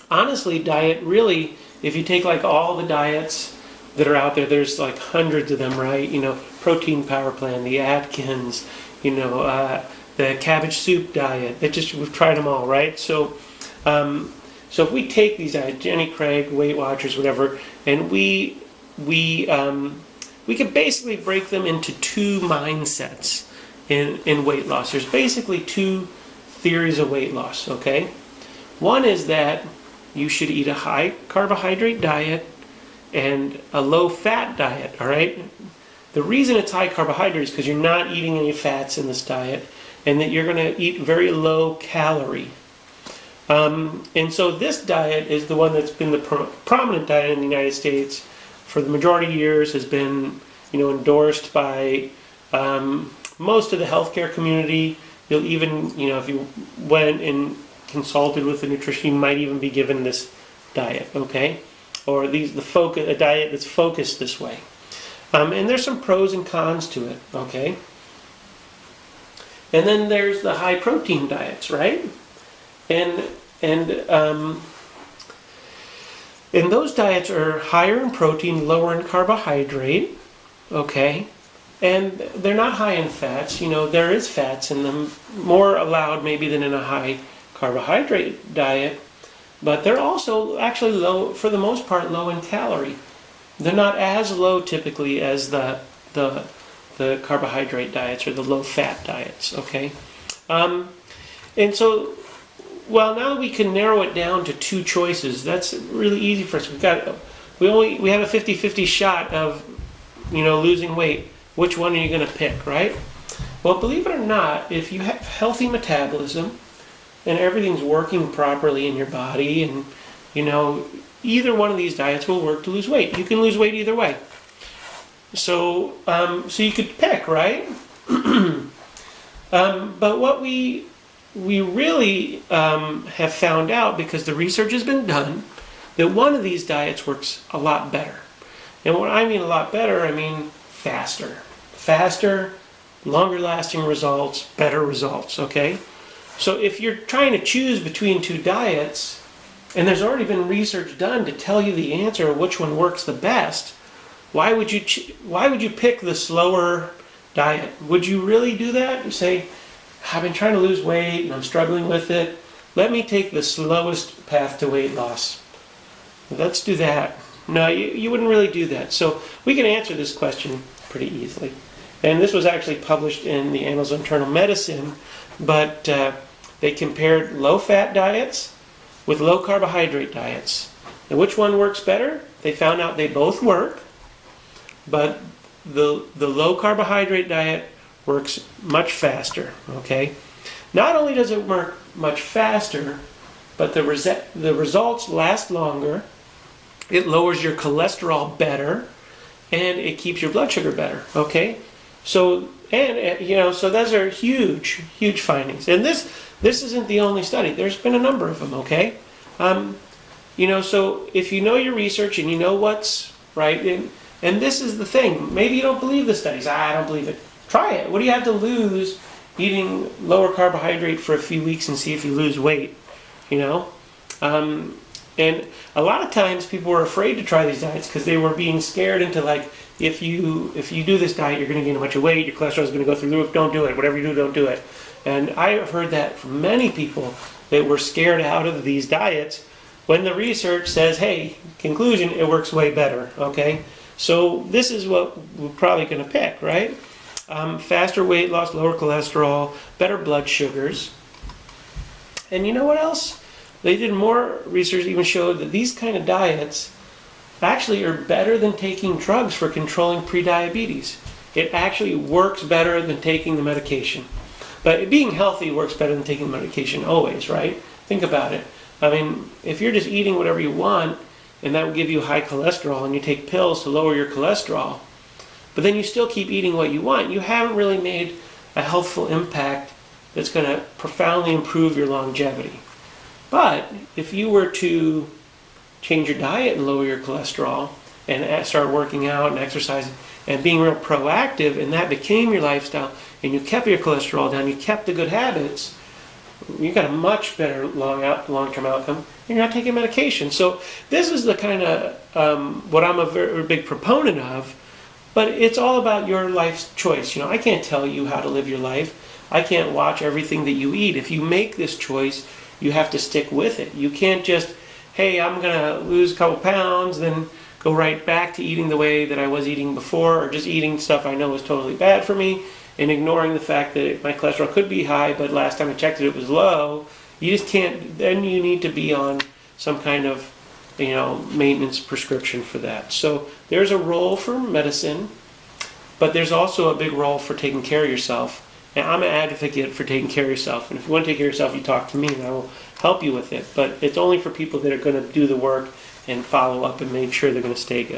honestly, diet really, if you take like all the diets that are out there, there's like hundreds of them, right? Protein Power Plan, the Atkins, the cabbage soup diet. We've tried them all, right? So if we take these diets, Jenny Craig, Weight Watchers, whatever, and we could basically break them into two mindsets in weight loss. There's basically two theories of weight loss, okay? One is that you should eat a high carbohydrate diet and a low fat diet, all right? The reason it's high carbohydrate is because you're not eating any fats in this diet and that you're going to eat very low calorie. And so this diet is the one that's been the prominent diet in the United States for the majority of years, has been endorsed by most of the healthcare community. You'll even, if you went and consulted with a nutritionist, you might even be given this diet, okay? Or a diet that's focused this way. And there's some pros and cons to it, okay? And then there's the high protein diets, right? And those diets are higher in protein, lower in carbohydrate, okay? And they're not high in fats. There is fats in them, more allowed maybe than in a high carbohydrate diet, but they're also actually low, for the most part, low in calorie. They're not as low typically as the carbohydrate diets or the low fat diets, okay? And so, well, now we can narrow it down to two choices. That's really easy for us. We have a 50-50 shot of losing weight. Which one are you going to pick, right? Well, believe it or not, if you have healthy metabolism and everything's working properly in your body, and either one of these diets will work to lose weight. You can lose weight either way. So you could pick, right? But what we really have found out, because the research has been done, that one of these diets works a lot better. And when I mean a lot better, I mean faster. Faster, longer lasting results, better results, okay? So if you're trying to choose between two diets, and there's already been research done to tell you the answer of which one works the best, why would you pick the slower diet? Would you really do that? You say, I've been trying to lose weight and I'm struggling with it. Let me take the slowest path to weight loss. Let's do that. No, you wouldn't really do that. So we can answer this question pretty easily. And this was actually published in the Annals of Internal Medicine, but they compared low-fat diets with low-carbohydrate diets. And which one works better? They found out they both work, but the low-carbohydrate diet works much faster, okay? Not only does it work much faster, but the results last longer, it lowers your cholesterol better, and it keeps your blood sugar better, okay? So those are huge, huge findings. And this isn't the only study. There's been a number of them, okay? So if you know your research and you know what's right, and this is the thing. Maybe you don't believe the studies. I don't believe it. Try it. What do you have to lose eating lower carbohydrate for a few weeks and see if you lose weight? And a lot of times people were afraid to try these diets because they were being scared into like, if you do this diet, you're going to gain a bunch of weight, your cholesterol is going to go through the roof, don't do it. Whatever you do, don't do it. And I have heard that from many people that were scared out of these diets when the research says, hey, conclusion, it works way better, okay? So this is what we're probably going to pick, right? Faster weight loss, lower cholesterol, better blood sugars. And you know what else? They did more research, even showed that these kind of diets actually are better than taking drugs for controlling prediabetes. It actually works better than taking the medication. But being healthy works better than taking medication always, right? Think about it. I mean, if you're just eating whatever you want, and that will give you high cholesterol, and you take pills to lower your cholesterol, but then you still keep eating what you want, you haven't really made a healthful impact that's going to profoundly improve your longevity. But if you were to change your diet and lower your cholesterol and start working out and exercising and being real proactive, and that became your lifestyle, and you kept your cholesterol down, you kept the good habits, You got a much better long-term outcome. You're not taking medication. So this is the kind of what I'm a very big proponent of. But it's all about your life's choice. You know, I can't tell you how to live your life. I can't watch everything that you eat. If you make this choice, you have to stick with it. You can't just, hey, I'm going to lose a couple pounds, then go right back to eating the way that I was eating before, or just eating stuff I know is totally bad for me, and ignoring the fact that my cholesterol could be high, but last time I checked it, it was low. You just can't, then you need to be on some kind of, maintenance prescription for that. So there's a role for medicine, but there's also a big role for taking care of yourself. And I'm an advocate for taking care of yourself. And if you want to take care of yourself, you talk to me and I will help you with it. But it's only for people that are going to do the work and follow up and make sure they're going to stay good.